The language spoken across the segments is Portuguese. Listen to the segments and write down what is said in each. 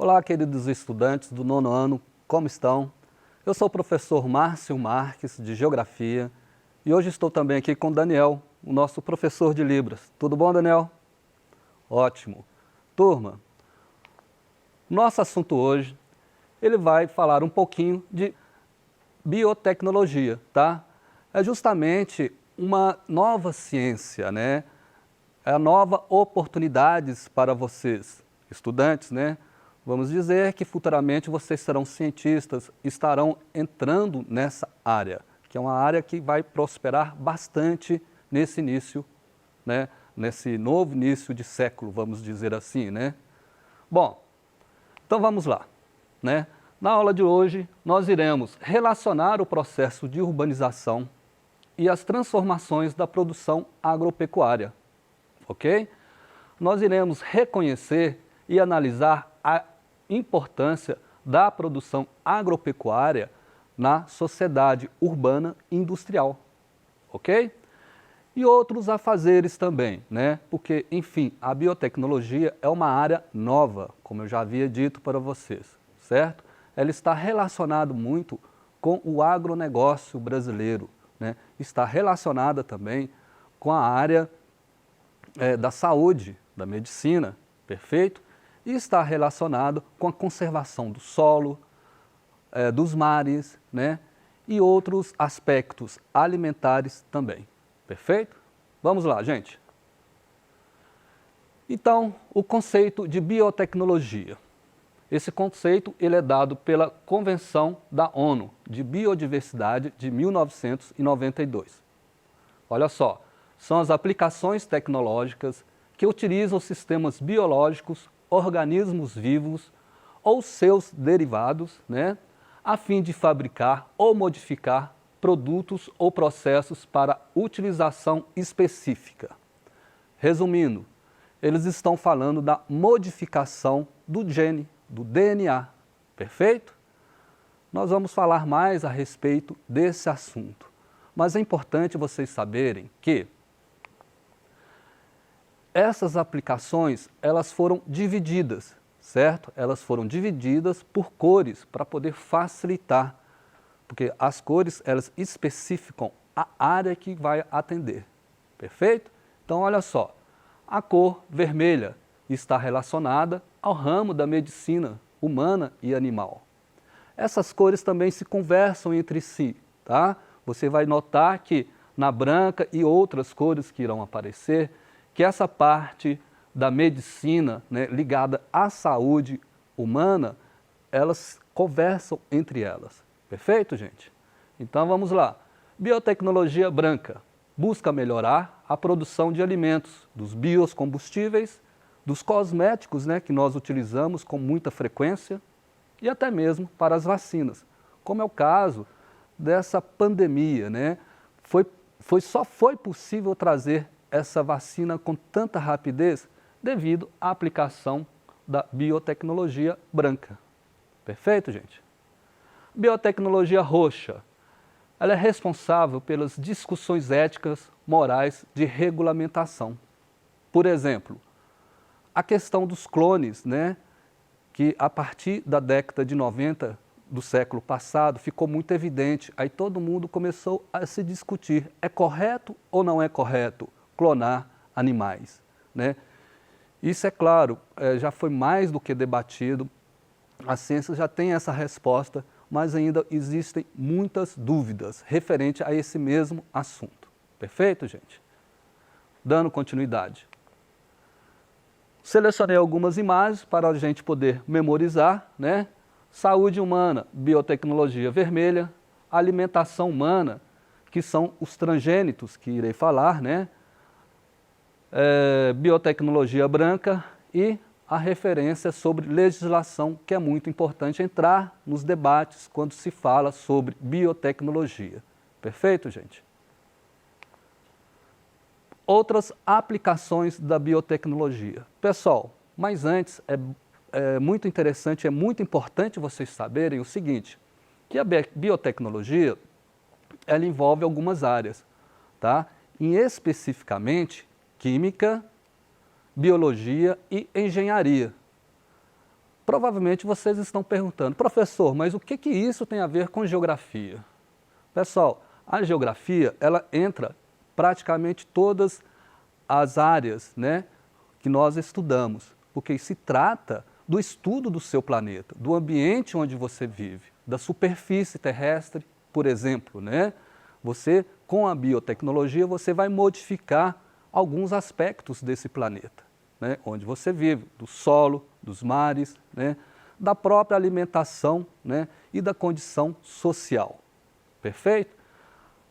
Olá, queridos estudantes do nono ano, como estão? Eu sou o professor Márcio Marques, de Geografia, e hoje estou também aqui com o Daniel, o nosso professor de Libras. Tudo bom, Daniel? Ótimo. Turma, nosso assunto hoje, ele vai falar um pouquinho de biotecnologia, tá? É justamente uma nova ciência, né? É nova oportunidades para vocês, estudantes, né? Vamos dizer que futuramente vocês serão cientistas, estarão entrando nessa área, que é uma área que vai prosperar bastante nesse início, né? Nesse novo início de século, vamos dizer assim, né? Bom, então vamos lá, né? Na aula de hoje, nós iremos relacionar o processo de urbanização e as transformações da produção agropecuária, ok? Nós iremos reconhecer e analisar a importância da produção agropecuária na sociedade urbana e industrial, ok? E outros afazeres também, né? Porque, enfim, a biotecnologia é uma área nova, como eu já havia dito para vocês, certo? Ela está relacionada muito com o agronegócio brasileiro, né? Está relacionada também com a área da saúde, da medicina, perfeito? E está relacionado com a conservação do solo, dos mares, né? E outros aspectos alimentares também, perfeito? Vamos lá, gente. Então, o conceito de biotecnologia. Esse conceito ele é dado pela Convenção da ONU de Biodiversidade de 1992. Olha só, são as aplicações tecnológicas que utilizam sistemas biológicos, organismos vivos ou seus derivados, né, a fim de fabricar ou modificar produtos ou processos para utilização específica. Resumindo, eles estão falando da modificação do gene, do DNA, perfeito? Nós vamos falar mais a respeito desse assunto, mas é importante vocês saberem que essas aplicações, elas foram divididas, certo? Elas foram divididas por cores para poder facilitar, porque as cores, elas especificam a área que vai atender, perfeito? Então, olha só, a cor vermelha está relacionada ao ramo da medicina humana e animal. Essas cores também se conversam entre si, tá? Você vai notar que na branca e outras cores que irão aparecer, que essa parte da medicina, né, ligada à saúde humana, elas conversam entre elas. Perfeito, gente? Então vamos lá. Biotecnologia branca busca melhorar a produção de alimentos, dos biocombustíveis, dos cosméticos, né, que nós utilizamos com muita frequência e até mesmo para as vacinas, como é o caso dessa pandemia, né? Só foi possível trazer essa vacina com tanta rapidez devido à aplicação da biotecnologia branca. Perfeito, gente? Biotecnologia roxa. Ela é responsável pelas discussões éticas, morais de regulamentação. Por exemplo, a questão dos clones, né? Que a partir da década de 90 do século passado ficou muito evidente. Aí todo mundo começou a se discutir, é correto ou não é correto clonar animais, né? Isso é claro, já foi mais do que debatido, a ciência já tem essa resposta, mas ainda existem muitas dúvidas referente a esse mesmo assunto. Perfeito, gente? Dando continuidade. Selecionei algumas imagens para a gente poder memorizar, né? Saúde humana, biotecnologia vermelha, alimentação humana, que são os transgênitos que irei falar, né? Biotecnologia branca e a referência sobre legislação, que é muito importante entrar nos debates quando se fala sobre biotecnologia. Perfeito, gente? Outras aplicações da biotecnologia. Pessoal, mas antes é muito interessante, é muito importante vocês saberem o seguinte, que a biotecnologia, ela envolve algumas áreas, tá? E especificamente, química, biologia e engenharia. Provavelmente vocês estão perguntando, professor, mas o que isso tem a ver com geografia? Pessoal, a geografia, ela entra praticamente todas as áreas, né, que nós estudamos, porque se trata do estudo do seu planeta, do ambiente onde você vive, da superfície terrestre, por exemplo, né? Você, com a biotecnologia, você vai modificar alguns aspectos desse planeta, né, onde você vive, do solo, dos mares, né, da própria alimentação, né, e da condição social. Perfeito?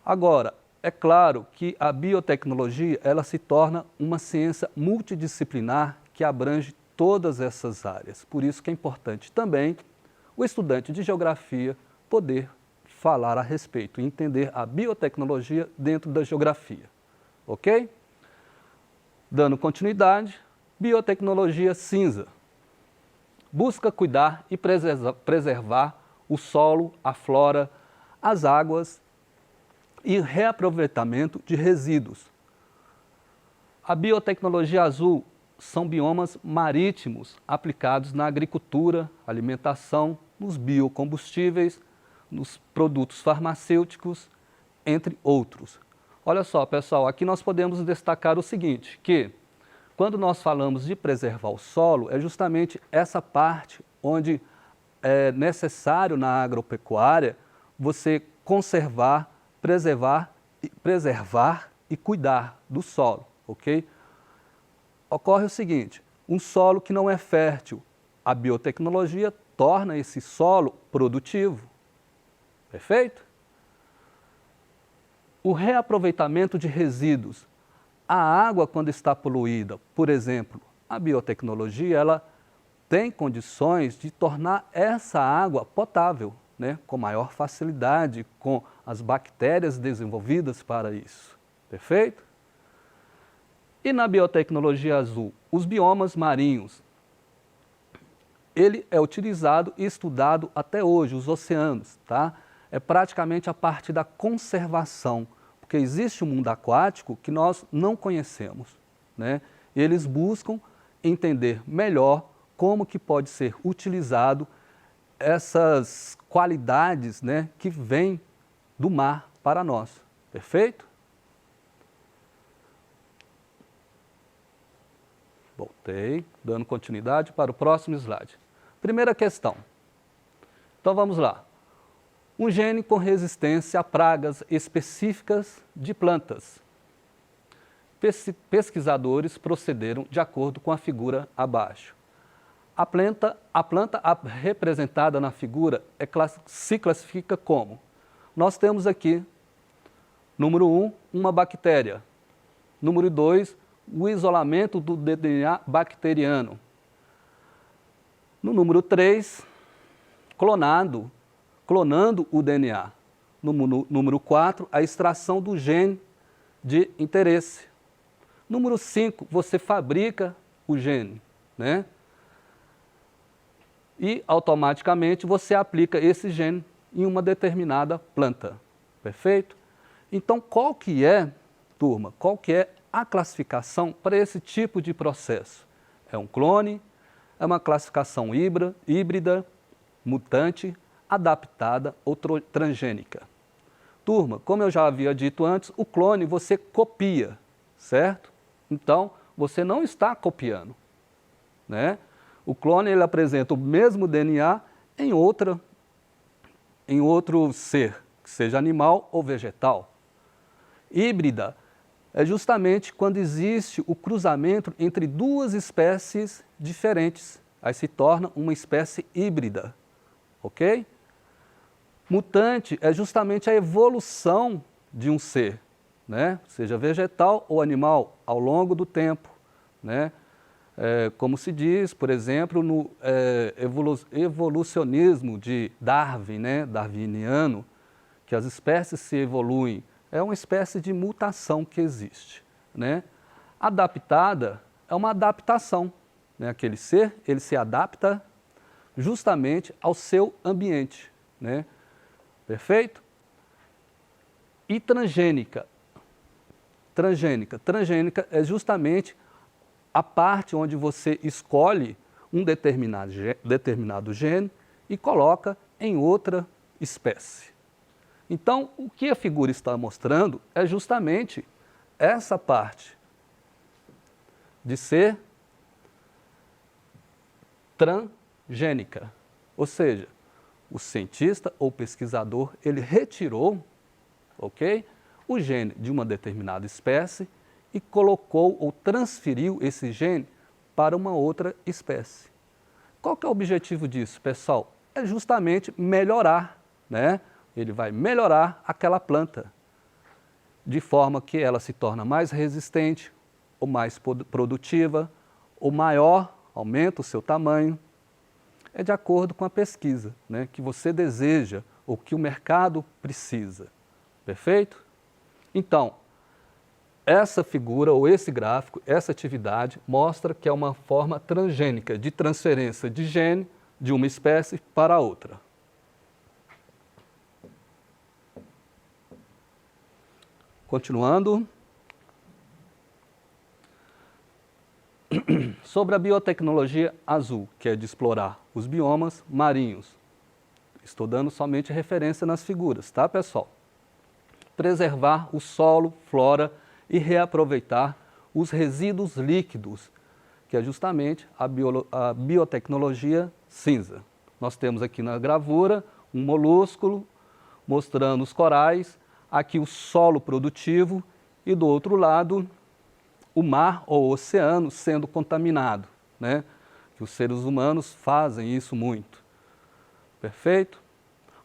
Agora, é claro que a biotecnologia ela se torna uma ciência multidisciplinar que abrange todas essas áreas. Por isso que é importante também o estudante de geografia poder falar a respeito e entender a biotecnologia dentro da geografia. Ok? Dando continuidade, biotecnologia cinza. Busca cuidar e preservar o solo, a flora, as águas e reaproveitamento de resíduos. A biotecnologia azul são biomas marítimos aplicados na agricultura, alimentação, nos biocombustíveis, nos produtos farmacêuticos, entre outros. Olha só, pessoal, aqui nós podemos destacar o seguinte, que quando nós falamos de preservar o solo, é justamente essa parte onde é necessário na agropecuária você conservar, preservar e cuidar do solo, ok? Ocorre o seguinte, um solo que não é fértil, a biotecnologia torna esse solo produtivo, perfeito? O reaproveitamento de resíduos. A água, quando está poluída, por exemplo, a biotecnologia, ela tem condições de tornar essa água potável, né, com maior facilidade, com as bactérias desenvolvidas para isso, perfeito? E na biotecnologia azul, os biomas marinhos, ele é utilizado e estudado até hoje, os oceanos, tá? É praticamente a parte da conservação, porque existe um mundo aquático que nós não conhecemos, né? Eles buscam entender melhor como que pode ser utilizado essas qualidades, né, que vêm do mar para nós, perfeito? Voltei, dando continuidade para o próximo slide. Primeira questão. Então vamos lá. Um gene com resistência a pragas específicas de plantas. Pesquisadores procederam de acordo com a figura abaixo. A planta representada na figura se classifica como? Nós temos aqui, número 1, uma bactéria. Número 2, o isolamento do DNA bacteriano. No número 3, clonando o DNA. No número 4, a extração do gene de interesse. Número 5, você fabrica o gene, né? E automaticamente você aplica esse gene em uma determinada planta, perfeito? Então qual que é, turma, qual que é a classificação para esse tipo de processo? É um clone, é uma classificação híbrida, mutante, adaptada ou transgênica. Turma, como eu já havia dito antes, o clone você copia, certo? Então, você não está copiando, né? O clone ele apresenta o mesmo DNA em outro ser, que seja animal ou vegetal. Híbrida é justamente quando existe o cruzamento entre duas espécies diferentes. Aí se torna uma espécie híbrida, ok? Mutante é justamente a evolução de um ser, né? Seja vegetal ou animal, ao longo do tempo, né? Como se diz, por exemplo, no evolucionismo de Darwin, né? Darwiniano, que as espécies se evoluem. É uma espécie de mutação que existe, né? Adaptada é uma adaptação, né? Aquele ser, ele se adapta justamente ao seu ambiente, né? Perfeito? E transgênica. Transgênica é justamente a parte onde você escolhe um determinado gene e coloca em outra espécie. Então, o que a figura está mostrando é justamente essa parte de ser transgênica, ou seja, o cientista ou pesquisador, ele retirou, ok, o gene de uma determinada espécie e colocou ou transferiu esse gene para uma outra espécie. Qual que é o objetivo disso, pessoal? É justamente melhorar, né? Ele vai melhorar aquela planta, de forma que ela se torna mais resistente, ou mais produtiva, ou maior, aumenta o seu tamanho. É de acordo com a pesquisa, né, que você deseja ou que o mercado precisa. Perfeito? Então, essa figura ou esse gráfico, essa atividade, mostra que é uma forma transgênica de transferência de gene de uma espécie para outra. Continuando. Sobre a biotecnologia azul, que é de explorar os biomas marinhos. Estou dando somente referência nas figuras, tá, pessoal? Preservar o solo, flora e reaproveitar os resíduos líquidos, que é justamente a biotecnologia cinza. Nós temos aqui na gravura um molúsculo mostrando os corais, aqui o solo produtivo e do outro lado o mar ou o oceano sendo contaminado, né? Que os seres humanos fazem isso muito. Perfeito?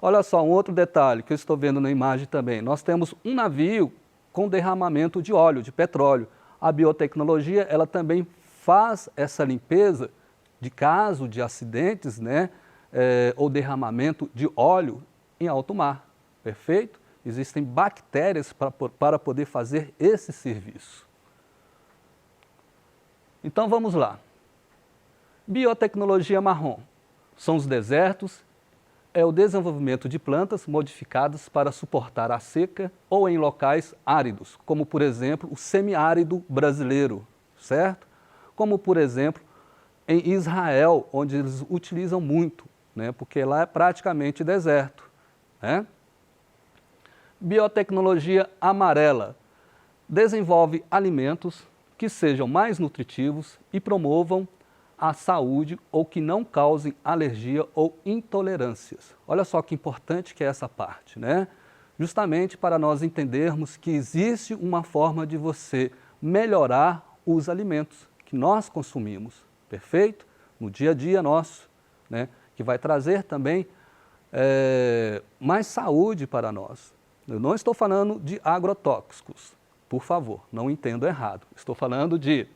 Olha só, um outro detalhe que eu estou vendo na imagem também. Nós temos um navio com derramamento de óleo, de petróleo. A biotecnologia, ela também faz essa limpeza de caso de acidentes, né? Ou derramamento de óleo em alto mar. Perfeito? Existem bactérias para poder fazer esse serviço. Então vamos lá. Biotecnologia marrom são os desertos, é o desenvolvimento de plantas modificadas para suportar a seca ou em locais áridos, como por exemplo o semiárido brasileiro, certo? Como por exemplo em Israel, onde eles utilizam muito, né? Porque lá é praticamente deserto, né? Biotecnologia amarela desenvolve alimentos que sejam mais nutritivos e promovam a saúde ou que não causem alergia ou intolerâncias. Olha só que importante que é essa parte, né? Justamente para nós entendermos que existe uma forma de você melhorar os alimentos que nós consumimos, perfeito? No dia a dia nosso, né? Que vai trazer também mais saúde para nós. Eu não estou falando de agrotóxicos, por favor, não entendo errado. Estou falando de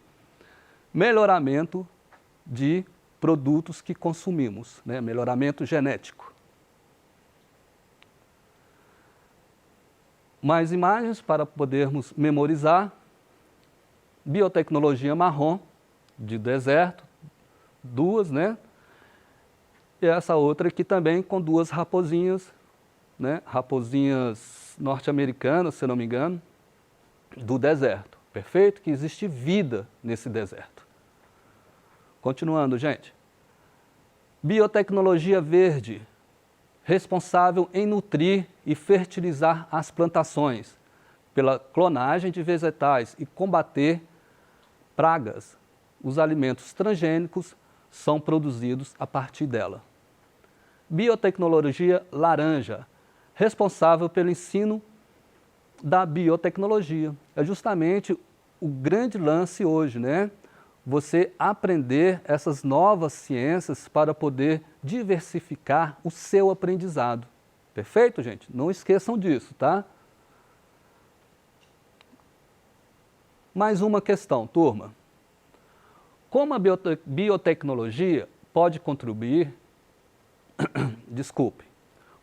melhoramento de produtos que consumimos, né? Melhoramento genético. Mais imagens para podermos memorizar. Biotecnologia marrom, de deserto, duas, né? E essa outra aqui também com duas raposinhas, né? Raposinhas norte-americanas, se não me engano, do deserto, perfeito? Que existe vida nesse deserto. Continuando, gente. Biotecnologia verde, responsável em nutrir e fertilizar as plantações, pela clonagem de vegetais e combater pragas. Os alimentos transgênicos são produzidos a partir dela. Biotecnologia laranja, responsável pelo ensino da biotecnologia. É justamente o grande lance hoje, né? Você aprender essas novas ciências para poder diversificar o seu aprendizado. Perfeito, gente? Não esqueçam disso, tá? Mais uma questão, turma. Como a biotecnologia pode contribuir... Desculpe.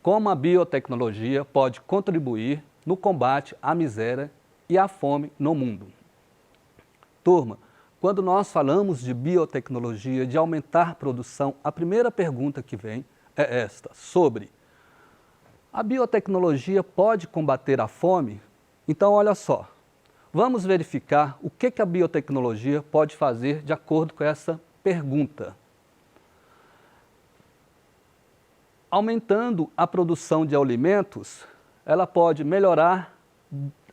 Como a biotecnologia pode contribuir no combate à miséria e à fome no mundo? Turma, quando nós falamos de biotecnologia, de aumentar a produção, a primeira pergunta que vem é esta, sobre a biotecnologia pode combater a fome? Então, olha só, vamos verificar o que a biotecnologia pode fazer de acordo com essa pergunta. aumentando a produção de alimentos, ela pode melhorar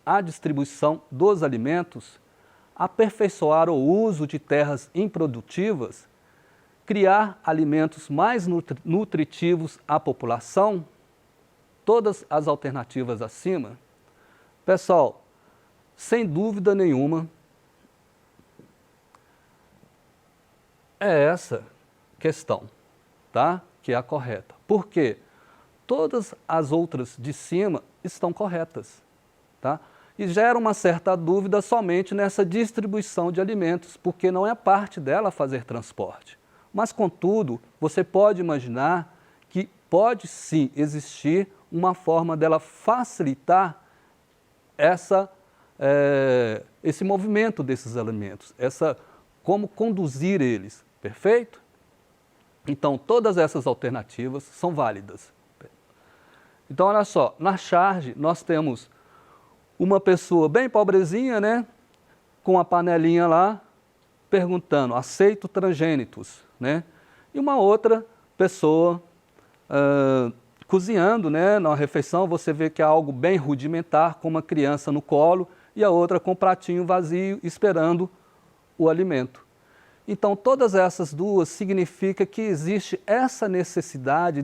a distribuição dos alimentos, aperfeiçoar o uso de terras improdutivas, criar alimentos mais nutritivos à população, todas as alternativas acima. Pessoal, sem dúvida nenhuma, é essa questão, tá? Que é a correta. Por quê? Todas as outras de cima estão corretas, tá? E gera uma certa dúvida somente nessa distribuição de alimentos, porque não é parte dela fazer transporte. Mas, contudo, você pode imaginar que pode sim existir uma forma dela facilitar esse movimento desses alimentos, como conduzir eles, perfeito? Então, todas essas alternativas são válidas. Então, olha só, na charge nós temos uma pessoa bem pobrezinha, né, com a panelinha lá, perguntando, aceito transgênitos, né? E uma outra pessoa cozinhando, né, na refeição, você vê que é algo bem rudimentar, com uma criança no colo, e a outra com um pratinho vazio, esperando o alimento. Então, todas essas duas significam que existe essa necessidade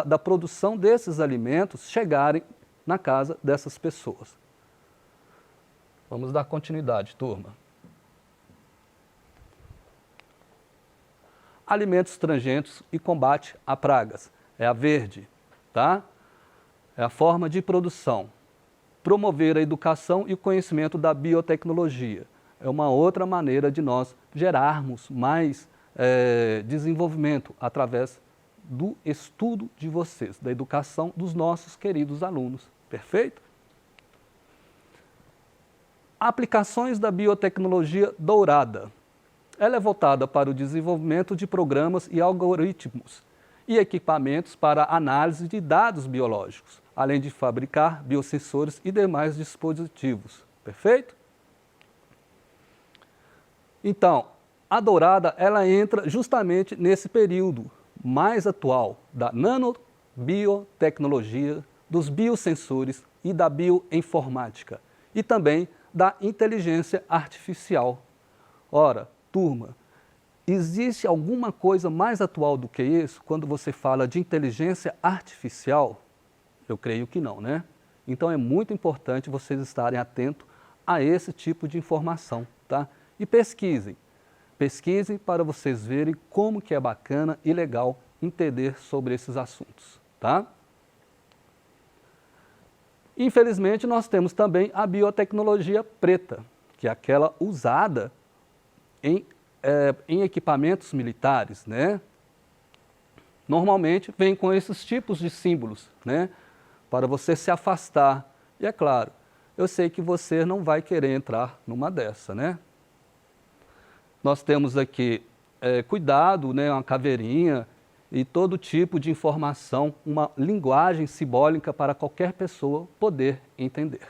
da produção desses alimentos chegarem na casa dessas pessoas. Vamos dar continuidade, turma. Alimentos transgênicos e combate a pragas. É a verde, tá? É a forma de produção. Promover a educação e o conhecimento da biotecnologia. É uma outra maneira de nós gerarmos mais desenvolvimento através do estudo de vocês, da educação dos nossos queridos alunos. Perfeito? Aplicações da biotecnologia dourada. Ela é voltada para o desenvolvimento de programas e algoritmos e equipamentos para análise de dados biológicos, além de fabricar biosensores e demais dispositivos. Perfeito? Então, a dourada, ela entra justamente nesse período mais atual da nanobiotecnologia, dos biosensores e da bioinformática, e também da inteligência artificial. Ora, turma, existe alguma coisa mais atual do que isso quando você fala de inteligência artificial? Eu creio que não, né? Então é muito importante vocês estarem atentos a esse tipo de informação, tá? E pesquisem. Pesquisem para vocês verem como que é bacana e legal entender sobre esses assuntos, tá? Infelizmente, nós temos também a biotecnologia preta, que é aquela usada em equipamentos militares, né? Normalmente vem com esses tipos de símbolos, né? Para você se afastar. E é claro, eu sei que você não vai querer entrar numa dessa, né? Nós temos aqui cuidado, né? Uma caveirinha e todo tipo de informação, uma linguagem simbólica para qualquer pessoa poder entender.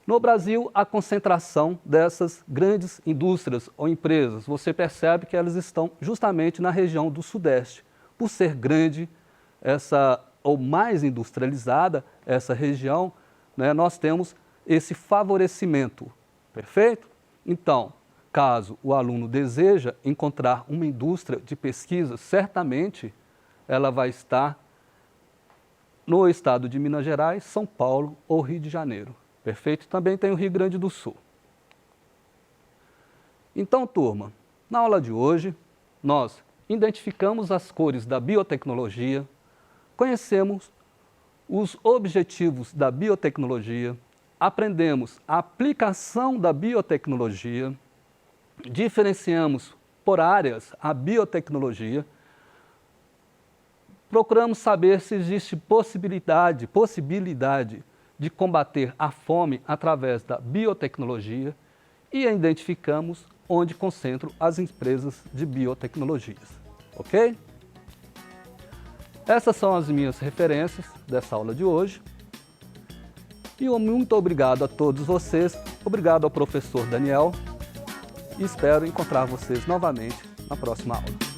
No Brasil, a concentração dessas grandes indústrias ou empresas, você percebe que elas estão justamente na região do Sudeste. Por ser grande, ou mais industrializada essa região, né, nós temos esse favorecimento, perfeito? Então, caso o aluno deseja encontrar uma indústria de pesquisa, certamente ela vai estar no estado de Minas Gerais, São Paulo ou Rio de Janeiro. Perfeito? Também tem o Rio Grande do Sul. Então, turma, na aula de hoje, nós identificamos as cores da biotecnologia, conhecemos os objetivos da biotecnologia, aprendemos a aplicação da biotecnologia, diferenciamos por áreas a biotecnologia, procuramos saber se existe possibilidade de combater a fome através da biotecnologia e identificamos onde concentram as empresas de biotecnologias, ok? Essas são as minhas referências dessa aula de hoje. E muito obrigado a todos vocês, obrigado ao professor Daniel e espero encontrar vocês novamente na próxima aula.